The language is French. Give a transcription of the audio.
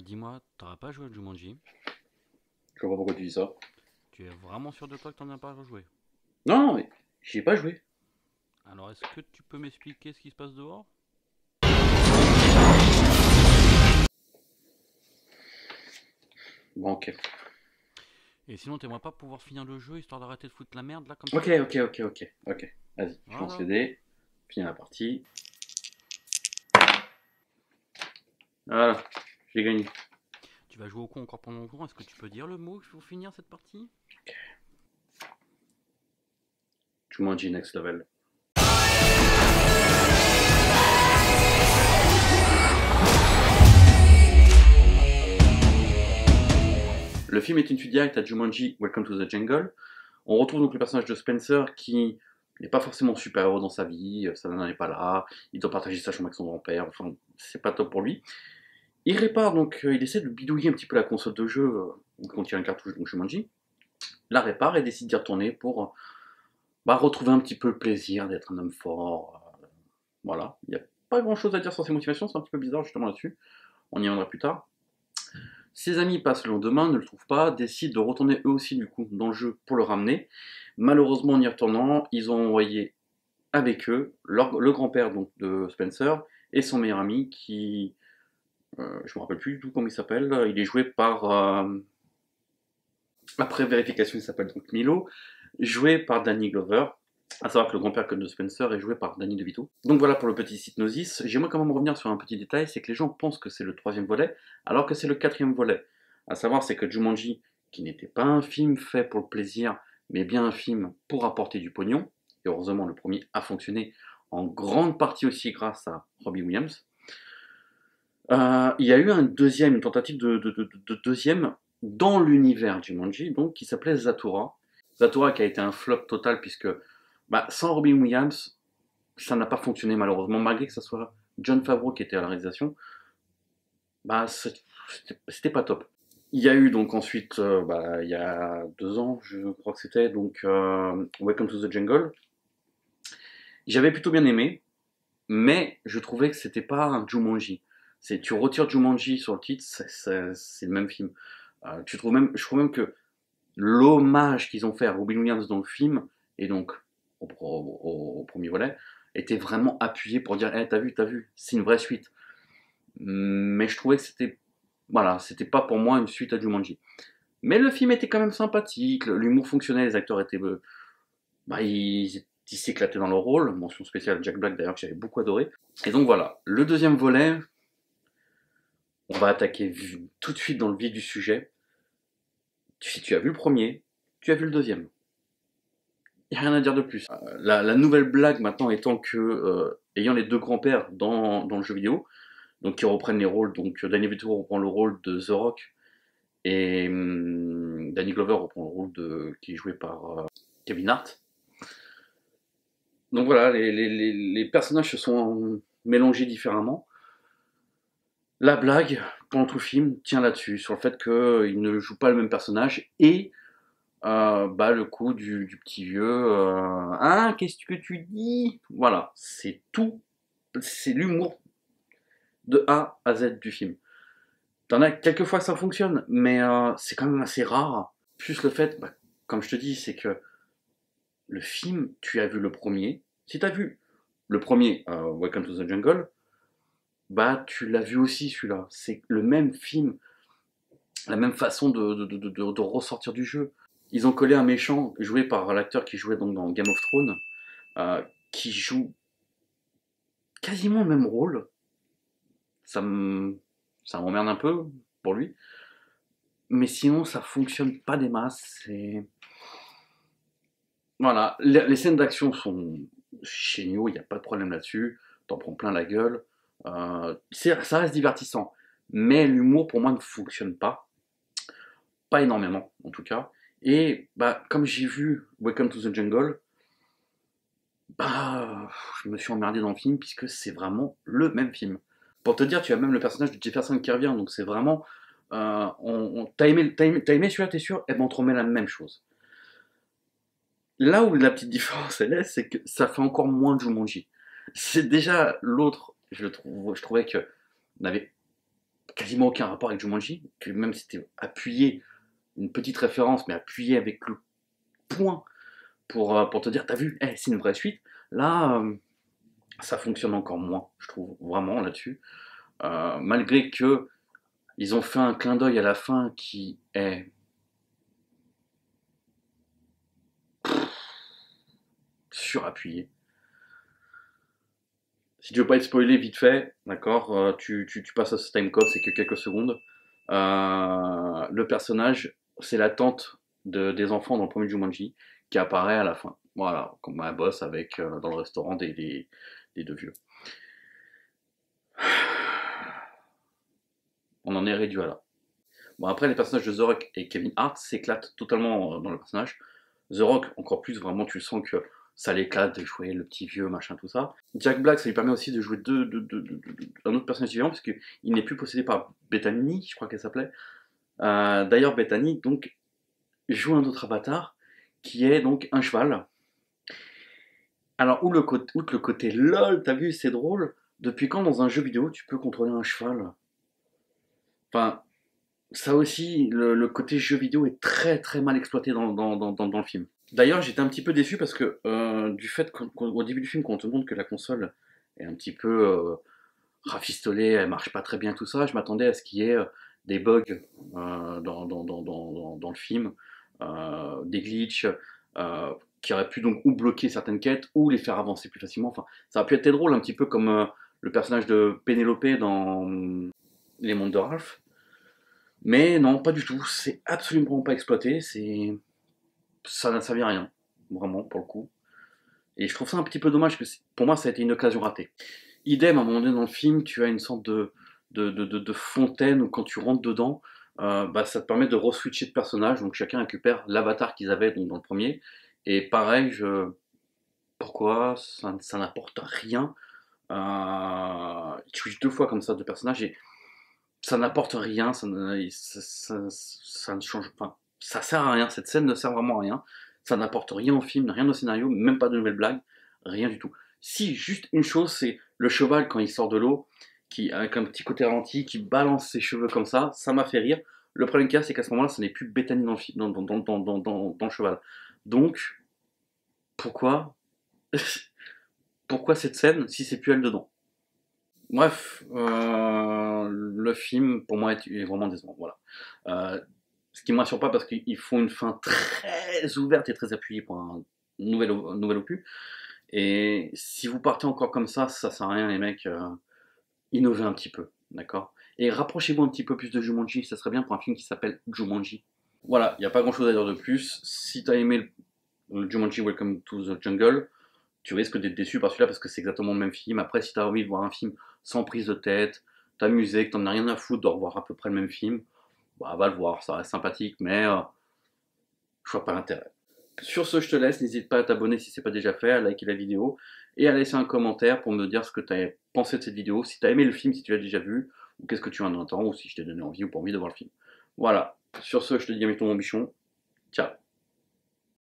Dis-moi, t'auras pas joué à Jumanji? Je vois pas pourquoi tu dis ça. Tu es vraiment sûr de toi que t'en as pas rejoué? Non, non, mais j'y ai pas joué. Alors est-ce que tu peux m'expliquer ce qui se passe dehors? Bon, ok. Et sinon t'aimerais pas pouvoir finir le jeu histoire d'arrêter de foutre la merde là comme Ok, ça? ok. Vas-y, je lance les Voilà. dés. Finis la partie. Voilà, j'ai gagné. Tu vas jouer au con encore pendant longtemps, est-ce que tu peux dire le mot pour finir cette partie? Jumanji Next Level. Le film est une suite directe à Jumanji Welcome to the Jungle. On retrouve donc le personnage de Spencer qui n'est pas forcément super-héros dans sa vie, sa nana n'est pas là, il doit partager sa chambre avec son grand-père, enfin, c'est pas top pour lui. Il répare donc, il essaie de bidouiller un petit peu la console de jeu où contient un cartouche donc Jumanji, la répare et décide d'y retourner pour retrouver un petit peu le plaisir d'être un homme fort. Voilà, il n'y a pas grand chose à dire sur ses motivations, c'est un petit peu bizarre justement là-dessus, on y reviendra plus tard. Ses amis passent le lendemain, ne le trouvent pas, décident de retourner eux aussi du coup dans le jeu pour le ramener. Malheureusement en y retournant, ils ont envoyé avec eux le grand-père donc de Spencer et son meilleur ami qui, je me rappelle plus du tout comment il s'appelle, il est joué par, après vérification il s'appelle donc Milo, joué par Danny Glover. À savoir que le grand-père de Spencer est joué par Danny DeVito. Donc voilà pour le petit Hypnosis. J'aimerais quand même revenir sur un petit détail, c'est que les gens pensent que c'est le troisième volet, alors que c'est le quatrième volet. À savoir, c'est que Jumanji, qui n'était pas un film fait pour le plaisir, mais bien un film pour apporter du pognon, et heureusement le premier a fonctionné en grande partie aussi grâce à Robbie Williams. Il y a eu une tentative de deuxième dans l'univers Jumanji, donc qui s'appelait Zathura. Zathura qui a été un flop total puisque sans Robin Williams, ça n'a pas fonctionné malheureusement, malgré que ce soit Jon Favreau qui était à la réalisation, c'était pas top. Il y a eu donc ensuite, il y a 2 ans, je crois que c'était, donc Welcome to the Jungle. J'avais plutôt bien aimé, mais je trouvais que c'était pas un Jumanji. Tu retires Jumanji sur le titre, c'est le même film. Je trouve même que l'hommage qu'ils ont fait à Robin Williams dans le film, et donc au premier volet, était vraiment appuyé pour dire hey, t'as vu, c'est une vraie suite. Mais je trouvais que c'était pas pour moi une suite à Jumanji. Mais le film était quand même sympathique, l'humour fonctionnait, les acteurs étaient. Ils s'éclataient dans leur rôle. Mention spéciale Jack Black d'ailleurs, que j'avais beaucoup adoré. Et donc voilà, le deuxième volet, on va attaquer tout de suite dans le vif du sujet. Si tu as vu le premier, tu as vu le deuxième. Il n'y a rien à dire de plus. La nouvelle blague maintenant étant que, ayant les deux grands-pères dans le jeu vidéo, donc qui reprennent les rôles, donc Danny DeVito reprend le rôle de The Rock, et Danny Glover reprend le rôle qui est joué par Kevin Hart. Donc voilà, les personnages se sont mélangés différemment. La blague, pendant tout le film, tient là-dessus, sur le fait qu'ils ne jouent pas le même personnage, et le coup du petit vieux, hein, qu'est-ce que tu dis? Voilà, c'est tout, c'est l'humour de A à Z du film. T'en as quelques fois que ça fonctionne, mais c'est quand même assez rare. Plus le fait, comme je te dis, c'est que le film, tu as vu le premier. Si tu as vu le premier, Welcome to the Jungle, tu l'as vu aussi celui-là. C'est le même film, la même façon de ressortir du jeu. Ils ont collé un méchant joué par l'acteur qui jouait donc dans Game of Thrones, qui joue quasiment le même rôle. Ça m'emmerde un peu pour lui. Mais sinon, ça fonctionne pas des masses. Voilà, les scènes d'action sont géniaux, il n'y a pas de problème là-dessus. T'en prends plein la gueule. Ça reste divertissant. Mais l'humour, pour moi, ne fonctionne pas. Pas énormément, en tout cas. Et comme j'ai vu Welcome to the Jungle, je me suis emmerdé dans le film puisque c'est vraiment le même film. Pour te dire, tu as même le personnage de Jefferson qui revient, donc c'est vraiment. T'as aimé celui-là, t'es sûr? Eh ben on te remet la même chose. Là où la petite différence elle est, c'est que ça fait encore moins de Jumanji. C'est déjà l'autre, je trouvais que n'avait quasiment aucun rapport avec Jumanji, que même si c'était appuyé, une petite référence, mais appuyé avec le point pour te dire, t'as vu, hey, c'est une vraie suite. Là, ça fonctionne encore moins, je trouve, vraiment là-dessus. Malgré que ils ont fait un clin d'œil à la fin qui est surappuyé. Si tu veux pas être spoilé vite fait, d'accord, tu passes à ce timecode, c'est que quelques secondes. Le personnage, c'est la tante des enfants dans le premier Jumanji qui apparaît à la fin. Voilà, comme un boss avec dans le restaurant des deux vieux. On en est réduit à là. Bon, après, les personnages de The Rock et Kevin Hart s'éclatent totalement dans le personnage. The Rock, encore plus, vraiment, tu sens que ça l'éclate de jouer le petit vieux, machin, tout ça. Jack Black, ça lui permet aussi de jouer un autre personnage différent, parce qu'il n'est plus possédé par Bethany, je crois qu'elle s'appelait. D'ailleurs, Bethany, donc, joue un autre avatar, qui est donc un cheval. Alors, outre le côté LOL, t'as vu, c'est drôle, depuis quand dans un jeu vidéo, tu peux contrôler un cheval? Enfin, ça aussi, le côté jeu vidéo est très très mal exploité dans le film. D'ailleurs, j'étais un petit peu déçu parce que du fait qu'au début du film, quand on te montre que la console est un petit peu rafistolée, elle marche pas très bien, tout ça, je m'attendais à ce qu'il y ait des bugs dans le film, des glitches, qui auraient pu donc ou bloquer certaines quêtes ou les faire avancer plus facilement. Enfin, ça aurait pu être drôle, un petit peu comme le personnage de Penelope dans Les Mondes de Ralph. Mais non, pas du tout. C'est absolument pas exploité. Ça n'a servi à rien, vraiment pour le coup. Et je trouve ça un petit peu dommage que pour moi ça a été une occasion ratée. Idem, à un moment donné dans le film, tu as une sorte de fontaine où quand tu rentres dedans, bah, ça te permet de re-switcher de personnage. Donc chacun récupère l'avatar qu'ils avaient donc, dans le premier. Et pareil, pourquoi ça n'apporte rien. Tu switches deux fois comme ça de personnages et ça n'apporte rien, ça ne change pas. Ça sert à rien, cette scène ne sert vraiment à rien. Ça n'apporte rien au film, rien au scénario, même pas de nouvelles blagues, rien du tout. Si, juste une chose, c'est le cheval quand il sort de l'eau, qui avec un petit côté ralenti, qui balance ses cheveux comme ça m'a fait rire. Le problème qu'il y a, c'est qu'à ce moment-là, ce n'est plus Bethany dans le cheval. Donc, pourquoi pourquoi cette scène si c'est plus elle dedans? Bref, le film pour moi est vraiment décevant. Voilà. Ce qui ne me rassure pas parce qu'ils font une fin très ouverte et très appuyée pour un nouvel opus. Et si vous partez encore comme ça sert à rien les mecs. Innovez un petit peu, d'accord? Et rapprochez-vous un petit peu plus de Jumanji, ça serait bien pour un film qui s'appelle Jumanji. Voilà, il n'y a pas grand chose à dire de plus. Si t'as aimé le Jumanji Welcome to the Jungle, tu risques d'être déçu par celui-là parce que c'est exactement le même film. Après, si tu as envie de voir un film sans prise de tête, t'amuser, que t'en as rien à foutre de revoir à peu près le même film, bah va le voir, ça reste sympathique, mais je vois pas l'intérêt. Sur ce, je te laisse, n'hésite pas à t'abonner si c'est pas déjà fait, à liker la vidéo et à laisser un commentaire pour me dire ce que tu as pensé de cette vidéo, si tu as aimé le film, si tu l'as déjà vu, ou qu'est-ce que tu en entends, ou si je t'ai donné envie ou pas envie de voir le film. Voilà, sur ce, je te dis à bientôt mon bichon, ciao.